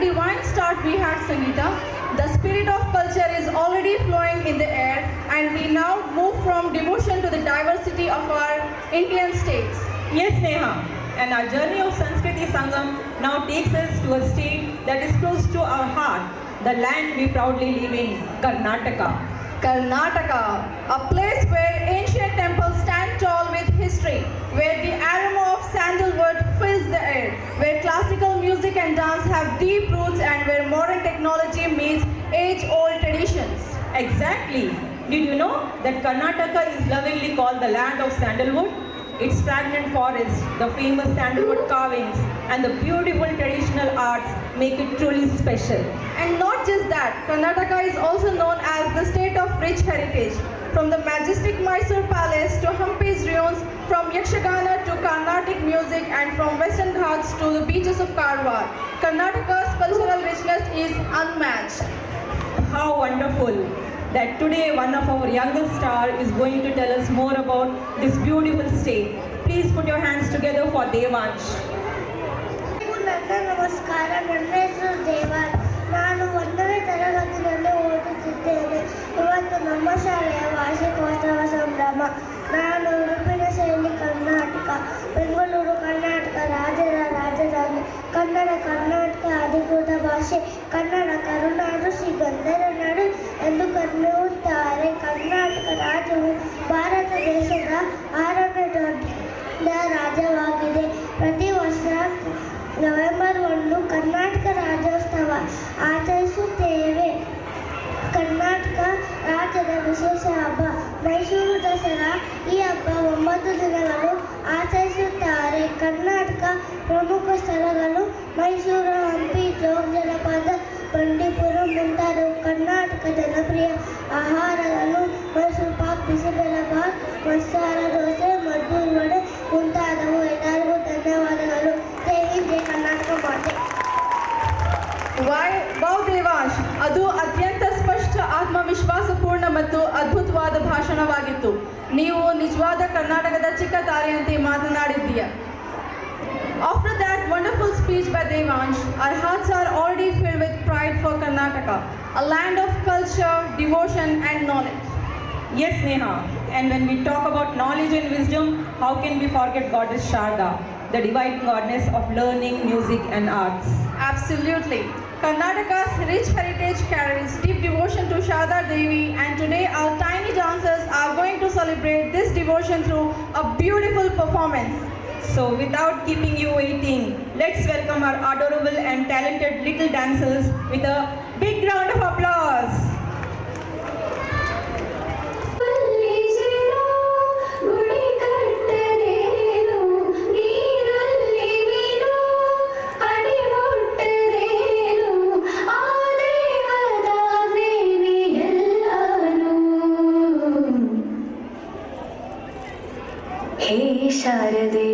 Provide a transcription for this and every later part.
divine start we had, Sangeeta. The spirit of culture is already flowing in the air, and we now move from devotion to the diversity of our Indian states. Yes, Neha. And our journey of Sanskriti Sangam now takes us to a state that is close to our heart, the land we proudly live in, Karnataka. Karnataka, a place where ancient temples stand tall with history, where the aroma of sandalwood fills the air, where classical music and dance have deep roots, and where modern technology meets age-old traditions. Exactly. Did you know that Karnataka is lovingly called the land of sandalwood? Its fragrant forests, the famous sandalwood carvings, and the beautiful traditional arts make it truly special. And not just that, Karnataka is also known as the state of rich heritage. From the majestic Mysore Palace to Hampi's ruins, from Yakshagana to Carnatic music, and from Western Ghats to the beaches of Karwar, Karnataka's cultural richness is unmatched. How wonderful that today one of our youngest star is going to tell us more about this beautiful state. Please put your hands together for Devansh. ನಮಸ್ಕಾರ. ನನ್ನ ಹೆಸರು ದೇವಾನ್. ನಾನು 1ನೇ ತರಗತಿಯಲ್ಲಿ ಓದುತ್ತಿದ್ದೇನೆ. ಇವತ್ತು ನಮ್ಮ ಶಾಲೆಯ ವಾರ್ಷಿಕೋತ್ಸವ ಸಂಭ್ರಮ. ನಾನು ಉಡುಪಿನ ಶೈಲಿ ಕರ್ನಾಟಕ, ಬೆಂಗಳೂರು ಕರ್ನಾಟಕ ರಾಜ್ಯದ ರಾಜಧಾನಿ, ಕನ್ನಡ ಕರ್ನಾಟಕ ಅಧಿಕೃತ ಭಾಷೆ, ಕನ್ನಡ ಕರುನಾಡು ಶ್ರೀಗಂಧದ ನಾಡು ಎಂದು ಕರೆಯುತ್ತಾರೆ. ಕರ್ನಾಟಕ ರಾಜ್ಯವು ಭಾರತ ದೇಶದ 6ನೇ ದೊಡ್ಡ ರಾಜ್ಯವಾಗಿದೆ. ಪ್ರತಿ ವರ್ಷ ನವೆಂಬರ್ 1 ಕರ್ನಾಟಕ ರಾಜ್ಯೋತ್ಸವ ಆಚರಿಸುತ್ತೇವೆ. ಕರ್ನಾಟಕ ರಾಜ್ಯದ ವಿಶೇಷ ಹಬ್ಬ ಮೈಸೂರು ದಸರಾ. ಈ ಹಬ್ಬ 9 ದಿನಗಳು ಆಚರಿಸುತ್ತಾರೆ. ಕರ್ನಾಟಕ ಪ್ರಮುಖ ಸ್ಥಳಗಳು ಮೈಸೂರು, ಹಂಪಿ, ಜೋಗ ಜಲಪಾತ, ಬಂಡೀಪುರ ಮುಂತಾದವು. ಕರ್ನಾಟಕ ಜನಪ್ರಿಯ ಆಹಾರಗಳು ಮೈಸೂರು ಪಾಕ್, ಬಿಸಿಬೇಳೆಬಾತ್, ಮಸಾಲ ದೋಸೆ, ಮದ್ದೂರು ವಡೆ ಮುಂತಾದವು. ಎಲ್ಲರಿಗೂ ಧನ್ಯವಾದಗಳು. ಜೈ ಹಿಂದ್, ಜೈ ಕರ್ನಾಟಕ ಮಾತೆ. ವಾವ್ ದೇವಾಂಶ್, ಅದು ಅತ್ಯಂತ ಸ್ಪಷ್ಟ, ಆತ್ಮವಿಶ್ವಾಸಪೂರ್ಣ ಮತ್ತು ಅದ್ಭುತವಾದ ಭಾಷಣವಾಗಿತ್ತು. ನೀವು ನಿಜವಾದ ಕರ್ನಾಟಕದ ಚಿಕ್ಕ ತಾರೆಯಂತೆ ಮಾತನಾಡಿದ್ದೀಯ. After that wonderful speech by Devansh, our hearts are already filled with pride for Karnataka, a land of culture, devotion and knowledge. Yes, Neha. And when we talk about knowledge and wisdom, how can we forget Goddess Sharda, the divine goddess of learning, music and arts? Absolutely. Karnataka's rich heritage carries deep devotion to Sharda Devi, and today our tiny dancers are going to celebrate this devotion through a beautiful performance. So without keeping you waiting, let's welcome our adorable and talented little dancers with a big round of applause. ಹೇ ಶಾರದೆ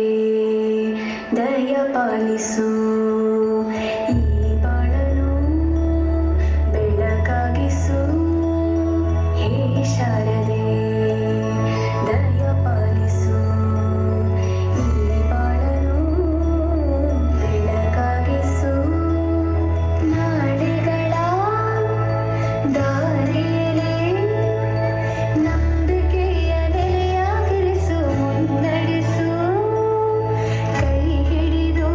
ದಯ ಪಾಲಿಸು, ಈ ಬಾಳನು ಬೆಳಕಾಗಿಸು. ಹೇ ಶಾರದೆ ದಯ ಪಾಲಿಸು, ಈ ಬಾಳನು ಬೆಳಕಾಗಿಸು. ನಾಳೆಗಳ ದಾರಿಯಲ್ಲಿ ನಂಬಿಕೆಯ ನೆಲೆಯಾಗಿರಿಸು, ಮುನ್ನಡೆಸು. ಕೈ ಹಿಡಿದು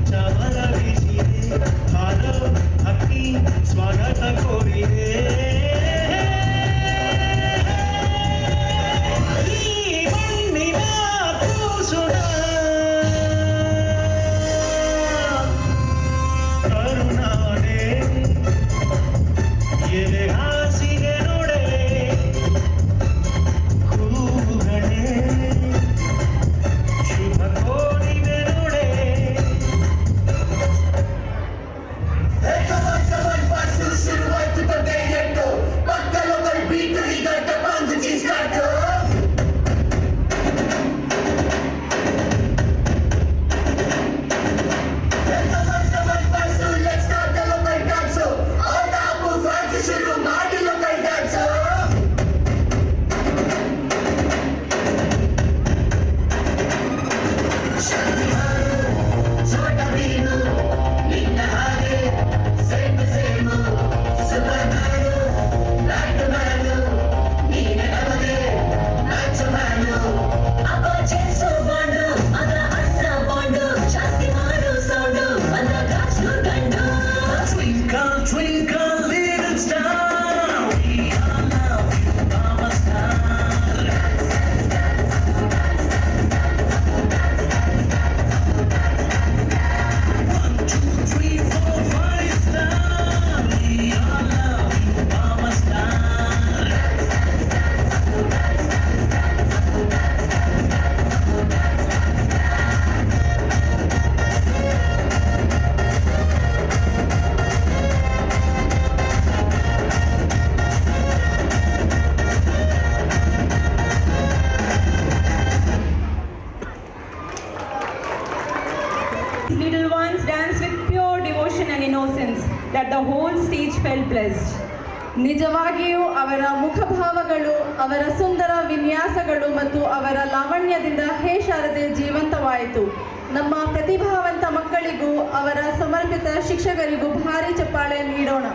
ಚಾಮರ ಬೀಸಿದೆ ಹಾರೋ ಹಕ್ಕಿ ಸ್ವಾಗತ ಕೋರಿದೆ ಈ ಮಣ್ಣಿನ ಕೂಸುನ ಕರುಣಾನೆ ಎಲೆ ಹಾಸಿಗೆ ನೋಡೆ ಕೂಗಣೆ ಶುಭ ಕೋರಿದೆ ನೋಡೆ Twinkle, twinkle, little star, we all love you, Mama Star. 1, 2, 3, 4, 5 star, we all love you, Mama Star. These little ones danced with pure devotion and innocence that the whole stage felt blessed. ನಿಜವಾಗಿಯೂ ಅವರ ಮುಖಭಾವಗಳು, ಅವರ ಸುಂದರ ವಿನ್ಯಾಸಗಳು ಮತ್ತು ಅವರ ಲಾವಣ್ಯದಿಂದ ಹೇ ಶಾರದೆ ಜೀವಂತವಾಯಿತು. ನಮ್ಮ ಪ್ರತಿಭಾವಂತ ಮಕ್ಕಳಿಗೂ ಅವರ ಸಮರ್ಪಿತ ಶಿಕ್ಷಕರಿಗೂ ಭಾರಿ ಚಪ್ಪಾಳೆ ನೀಡೋಣ.